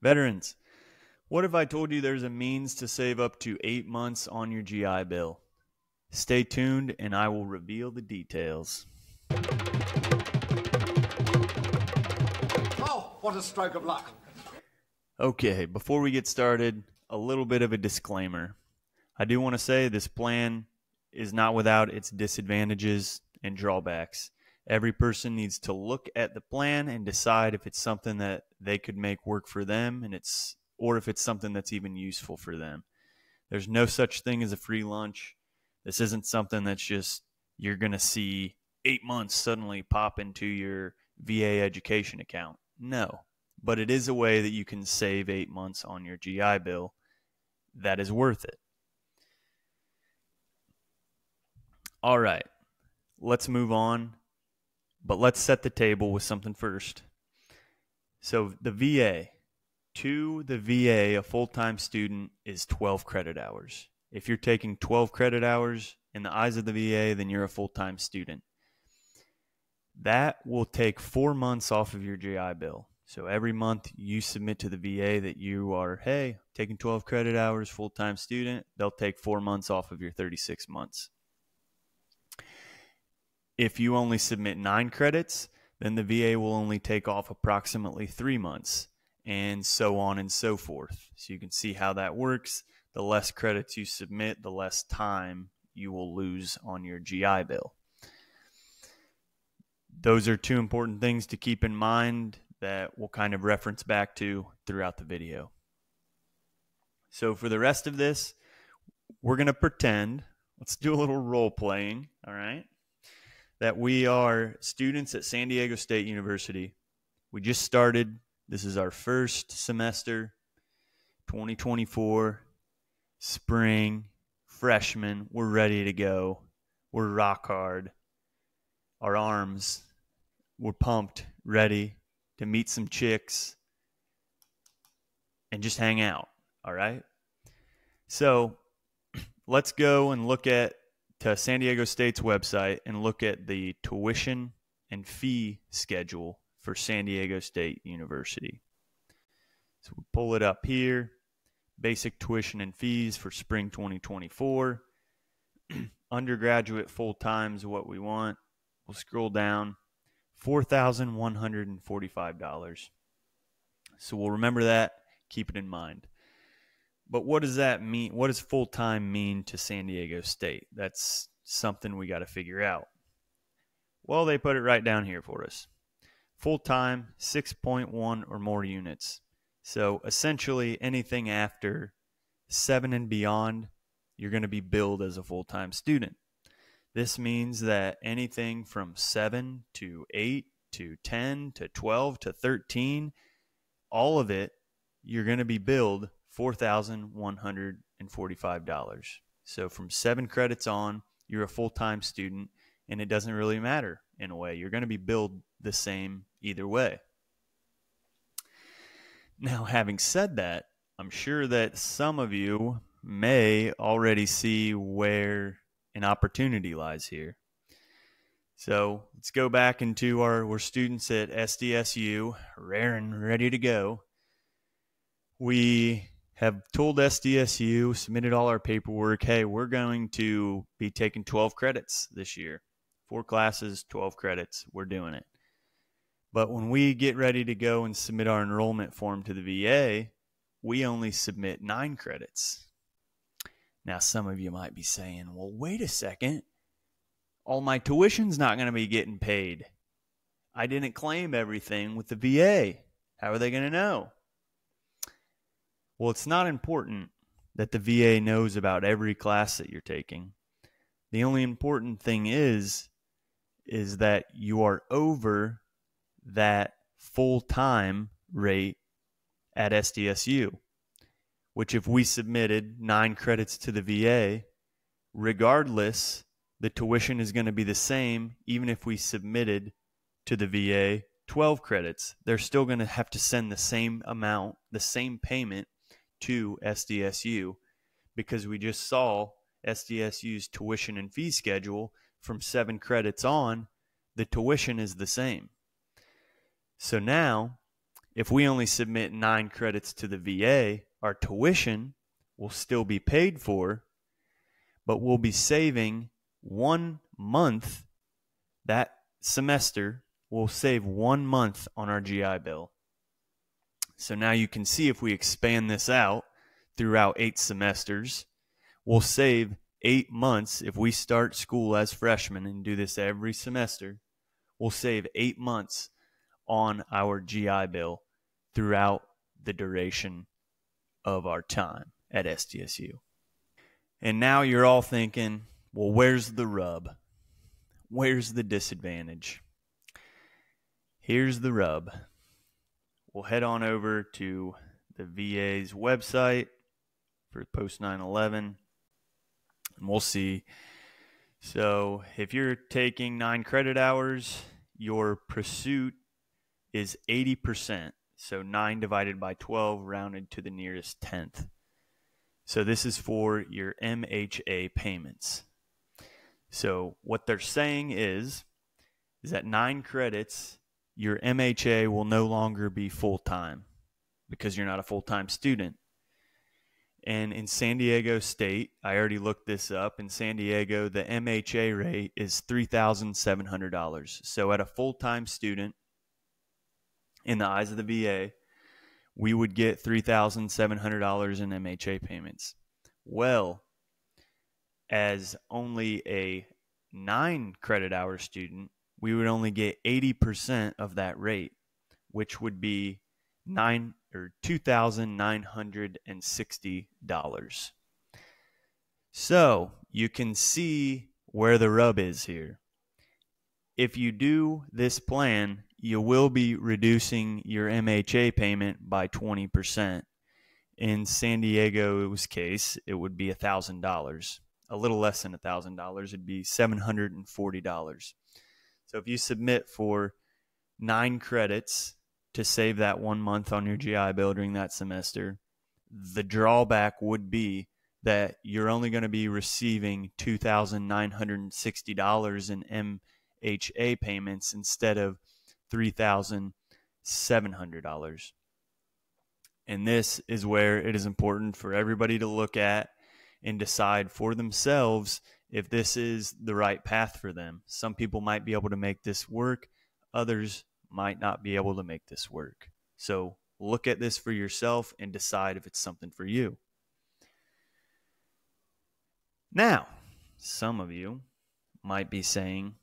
Veterans, what if I told you there's a means to save up to 8 months on your GI Bill? Stay tuned and I will reveal the details. Oh, what a stroke of luck. Okay, before we get started, a little bit of a disclaimer. I do want to say this plan is not without its disadvantages and drawbacks. Every person needs to look at the plan and decide if it's something that they could make work for them or if it's something that's even useful for them. There's no such thing as a free lunch. This isn't something that's just you're going to see 8 months suddenly pop into your VA education account. No, but it is a way that you can save 8 months on your GI Bill that is worth it. All right, let's move on, but let's set the table with something first. So the VA, a full-time student is 12 credit hours. If you're taking 12 credit hours in the eyes of the VA, then you're a full-time student. That will take 4 months off of your GI Bill. So every month you submit to the VA that you are, hey, taking 12 credit hours, full-time student, they'll take 4 months off of your 36 months. If you only submit 9 credits, then the VA will only take off approximately 3 months, and so on and so forth. So you can see how that works. The less credits you submit, the less time you will lose on your GI Bill. Those are two important things to keep in mind that we'll kind of reference back to throughout the video. So for the rest of this, we're going to pretend, let's do a little role playing, all right, that we are students at San Diego State University. We just started. This is our first semester, 2024, spring, freshmen. We're ready to go. We're rock hard. Our arms, we're pumped, ready to meet some chicks and just hang out, all right? So let's go and look at San Diego State's website and look at the tuition and fee schedule for San Diego State University. So we pull it up here, basic tuition and fees for spring 2024. Undergraduate full-time is what we want. We'll scroll down, $4,145. So we'll remember that, keep it in mind. But what does that mean? What does full-time mean to San Diego State? That's something we got to figure out. Well, they put it right down here for us. Full-time, 6.1 or more units. So essentially anything after 7 and beyond, you're going to be billed as a full-time student. This means that anything from 7 to 8 to 10 to 12 to 13, all of it, you're going to be billed $4,145. So from 7 credits on, you're a full-time student, and it doesn't really matter in a way. You're going to be billed the same either way. Now, having said that, I'm sure that some of you may already see where an opportunity lies here. So let's go back into we're students at SDSU, rare and ready to go. We have told SDSU, submitted all our paperwork, hey, we're going to be taking 12 credits this year. 4 classes, 12 credits, we're doing it. But when we get ready to go and submit our enrollment form to the VA, we only submit 9 credits. Now, some of you might be saying, well, wait a second. All my tuition's not going to be getting paid. I didn't claim everything with the VA. How are they going to know? Well, it's not important that the VA knows about every class that you're taking. The only important thing is that you are over that full-time rate at SDSU, which if we submitted 9 credits to the VA, regardless, the tuition is going to be the same even if we submitted to the VA 12 credits. They're still going to have to send the same amount, the same payment to SDSU because we just saw SDSU's tuition and fee schedule from 7 credits on. The tuition is the same. So now if we only submit 9 credits to the VA, our tuition will still be paid for, but we'll be saving 1 month. That semester will save 1 month on our GI Bill. So now you can see if we expand this out throughout 8 semesters, we'll save 8 months. If we start school as freshmen and do this every semester, we'll save 8 months on our GI Bill throughout the duration of our time at SDSU. And now you're all thinking, well, where's the rub? Where's the disadvantage? Here's the rub. We'll head on over to the VA's website for post 9/11, and we'll see. So if you're taking 9 credit hours, your pursuit is 80%. So 9 divided by 12 rounded to the nearest tenth. So this is for your MHA payments. So what they're saying is that 9 credits, your MHA will no longer be full-time because you're not a full-time student. And in San Diego State, I already looked this up. In San Diego, the MHA rate is $3,700. So at a full-time student, in the eyes of the VA, we would get $3,700 in MHA payments. Well, as only a 9 credit hour student, we would only get 80% of that rate, which would be $2,960. So you can see where the rub is here. If you do this plan, you will be reducing your MHA payment by 20%. In San Diego's case, it would be $1,000. A little less than $1,000. It'd be $740. So if you submit for 9 credits to save that 1 month on your GI Bill during that semester, the drawback would be that you're only going to be receiving $2,960 in MHA payments instead of $3,700. And this is where it is important for everybody to look at and decide for themselves if this is the right path for them. Some people might be able to make this work. Others might not be able to make this work. So look at this for yourself and decide if it's something for you. Now, some of you might be saying,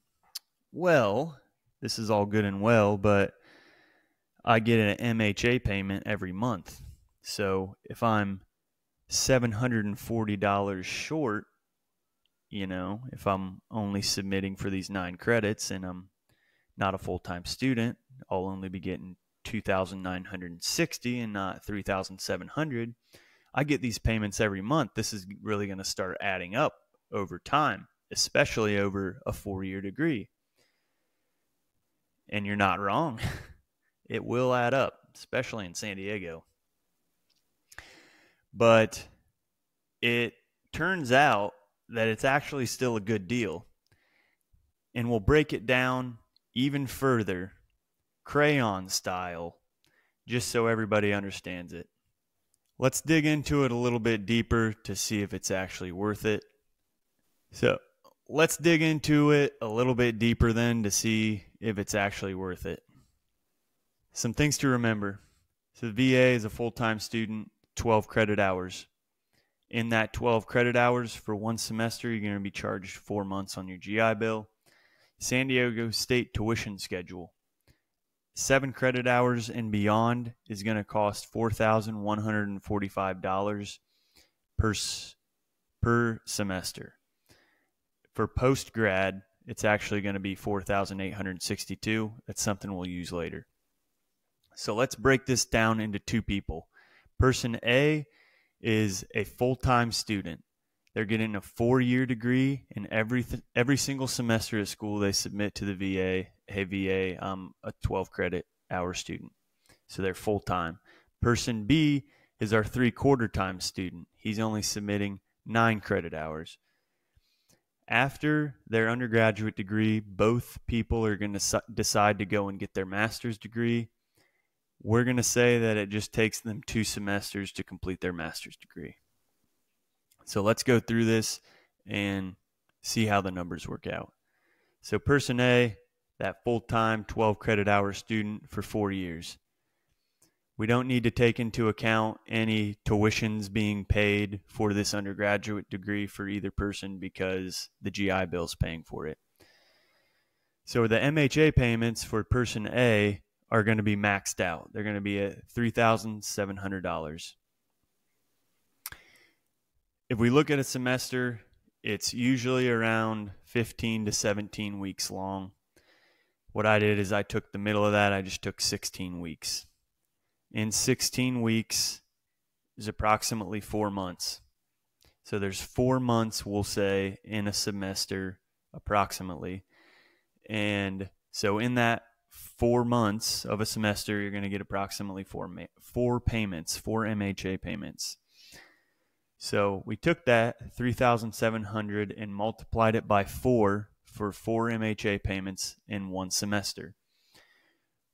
well, this is all good and well, but I get an MHA payment every month. So if I'm $740 short, if I'm only submitting for these 9 credits and I'm not a full-time student, I'll only be getting $2,960 and not $3,700. I get these payments every month. This is really going to start adding up over time, especially over a 4-year degree. And you're not wrong. It will add up, especially in San Diego. But it turns out that it's actually still a good deal. And we'll break it down even further, crayon style, just so everybody understands it. Let's dig into it a little bit deeper to see if it's actually worth it. So let's dig into it a little bit deeper then to see if it's actually worth it. Some things to remember. So the VA is a full-time student, 12 credit hours. In that 12 credit hours for 1 semester, you're going to be charged 4 months on your GI Bill. San Diego State tuition schedule. 7 credit hours and beyond is going to cost $4,145 per semester. For post-grad, it's actually going to be $4,862. That's something we'll use later. So let's break this down into 2 people. Person A is a full-time student. They're getting a 4-year degree, and every single semester at school they submit to the VA, hey VA, I'm a 12 credit hour student. So they're full-time. Person B is our 3/4 time student. He's only submitting 9 credit hours. After their undergraduate degree, both people are going to decide to go and get their master's degree. we're going to say that it just takes them 2 semesters to complete their master's degree. So let's go through this and see how the numbers work out. So person A, that full-time 12 credit hour student for 4 years. We don't need to take into account any tuitions being paid for this undergraduate degree for either person because the GI Bill is paying for it. So the MHA payments for person A are going to be maxed out. They're going to be at $3,700. If we look at a semester, it's usually around 15 to 17 weeks long. What I did is I took the middle of that. I just took 16 weeks. In 16 weeks is approximately 4 months. So there's 4 months, we'll say, in a semester approximately. And so in that 4 months of a semester, you're going to get approximately four payments, 4 MHA payments. So we took that 3,700 and multiplied it by 4 for 4 MHA payments in one semester.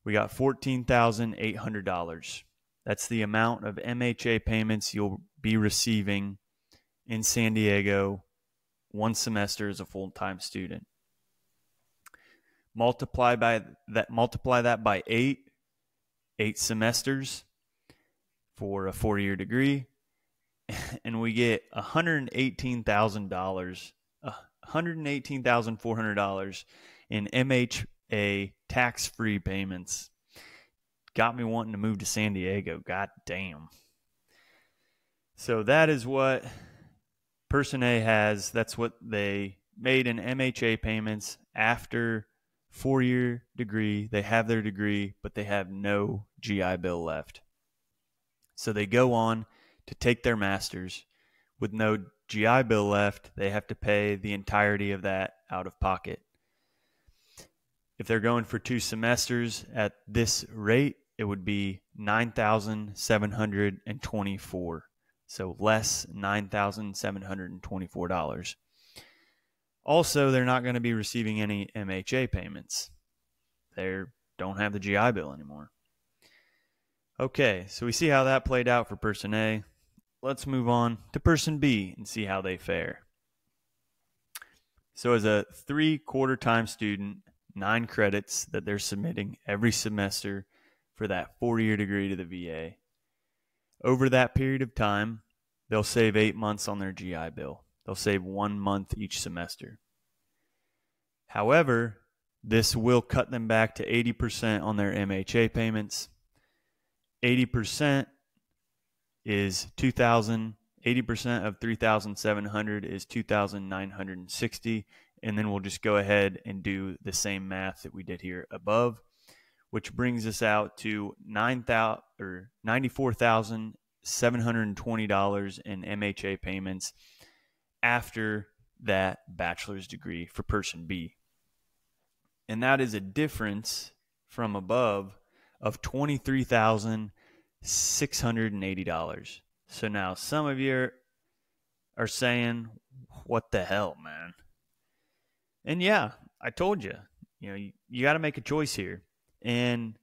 We got $14,800. That's the amount of MHA payments you'll be receiving in San Diego one semester as a full-time student. Multiply that by 8 semesters for a 4-year degree, and we get $118,000, $118,400 in MHA tax-free payments. Got me wanting to move to San Diego. God damn. So that is what person A has. That's what they made in MHA payments after 4-year degree. They have their degree, but they have no GI Bill left. So they go on to take their master's with no GI Bill left. They have to pay the entirety of that out of pocket. If they're going for 2 semesters at this rate, it would be $9,724. So less $9,724. Also, they're not going to be receiving any MHA payments. They don't have the GI Bill anymore. Okay, so we see how that played out for person A. Let's move on to person B and see how they fare. So as a 3/4-time student, 9 credits that they're submitting every semester for that 4-year degree to the VA. Over that period of time, they'll save 8 months on their GI Bill. They'll save 1 month each semester. However, this will cut them back to 80% on their MHA payments. 80% is 2,000. 80% of 3,700 is 2,960. And then we'll just go ahead and do the same math that we did here above, which brings us out to $94,720 in MHA payments after that bachelor's degree for person B. And that is a difference from above of $23,680. So now some of you are saying, what the hell, man? And yeah, I told you, you got to make a choice here. And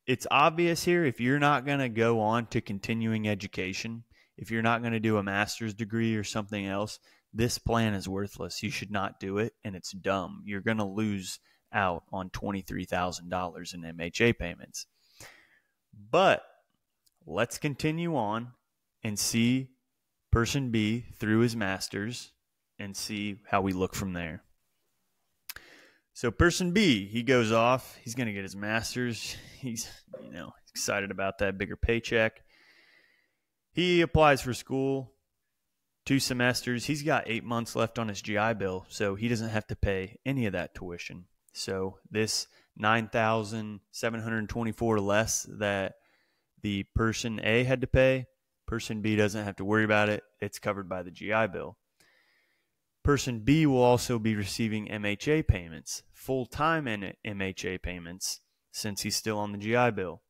it's obvious here, if you're not going to go on to continuing education, if you're not going to do a master's degree or something else, this plan is worthless. You should not do it, and it's dumb. You're going to lose out on $23,000 in MHA payments. But let's continue on and see person B through his master's and see how we look from there. So person B, he goes off. He's going to get his master's. He's, excited about that bigger paycheck. He applies for school, 2 semesters. He's got 8 months left on his GI Bill, so he doesn't have to pay any of that tuition. So this $9,724 less that the person A had to pay, person B doesn't have to worry about it. It's covered by the GI Bill. Person B will also be receiving MHA payments, full-time MHA payments, since he's still on the GI Bill.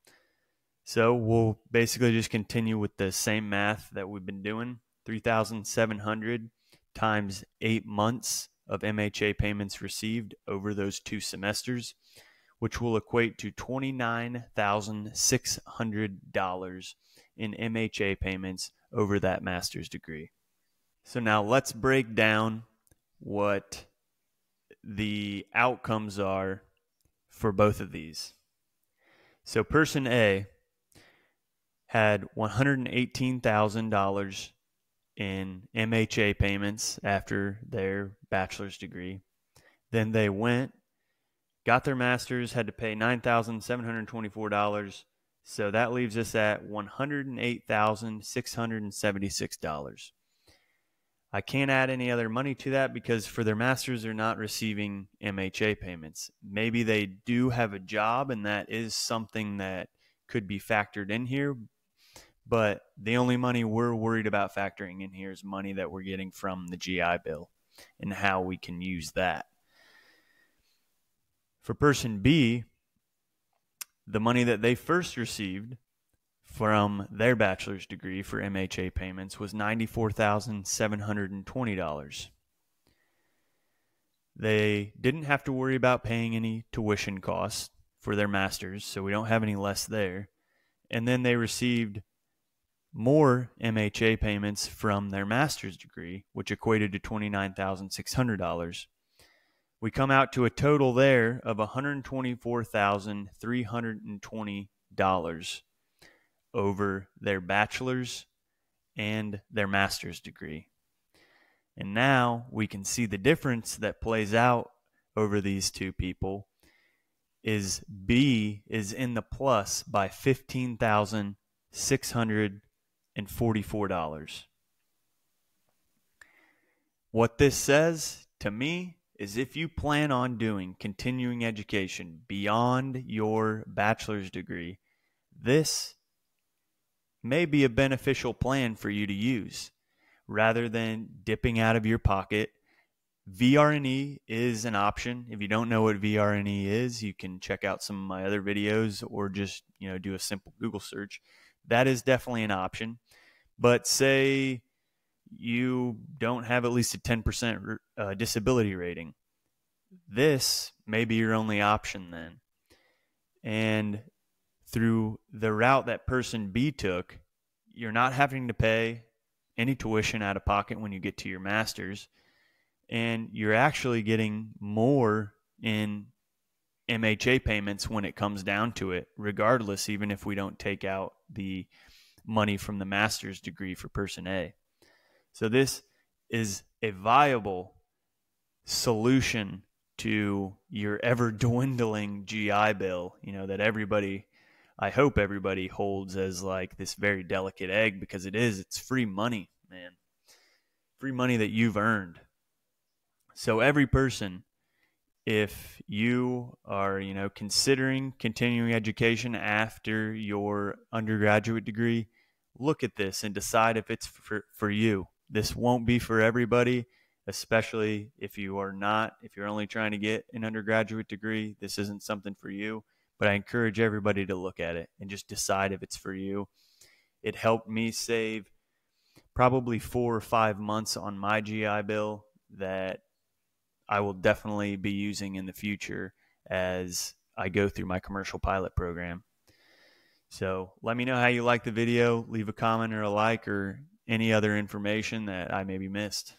So we'll basically just continue with the same math that we've been doing. 3,700 times 8 months of MHA payments received over those 2 semesters which will equate to $29,600 in MHA payments over that master's degree. So now let's break down what the outcomes are for both of these. So person A had $118,000 in MHA payments after their bachelor's degree. Then they went, got their master's, had to pay $9,724. So that leaves us at $108,676. I can't add any other money to that because for their masters, they're not receiving MHA payments. Maybe they do have a job, and that is something that could be factored in here. But the only money we're worried about factoring in here is money that we're getting from the GI Bill and how we can use that. For person B, the money that they first received from their bachelor's degree for MHA payments was $94,720. They didn't have to worry about paying any tuition costs for their master's, so we don't have any less there. And then they received more MHA payments from their master's degree, which equated to $29,600. We come out to a total there of $124,320 over their bachelor's and their master's degree. And now we can see the difference that plays out over these two people is B is in the plus by $15,644. What this says to me is if you plan on doing continuing education beyond your bachelor's degree, this may be a beneficial plan for you to use rather than dipping out of your pocket. VR&E is an option. If you don't know what VR&E is, you can check out some of my other videos or just, do a simple Google search. That is definitely an option. But say you don't have at least a 10% disability rating. This may be your only option then. And through the route that person B took, you're not having to pay any tuition out of pocket when you get to your master's, and you're actually getting more in MHA payments when it comes down to it, regardless, even if we don't take out the money from the master's degree for person A. So this is a viable solution to your ever dwindling GI Bill, that I hope everybody holds as like this very delicate egg, because it's free money, man. Free money that you've earned. So every person, if you are, considering continuing education after your undergraduate degree, look at this and decide if it's for you. This won't be for everybody, especially if you're only trying to get an undergraduate degree. This isn't something for you, but I encourage everybody to look at it and just decide if it's for you. It helped me save probably 4 or 5 months on my GI Bill that I will definitely be using in the future as I go through my commercial pilot program. So let me know how you like the video. Leave a comment or a like or any other information that I maybe missed.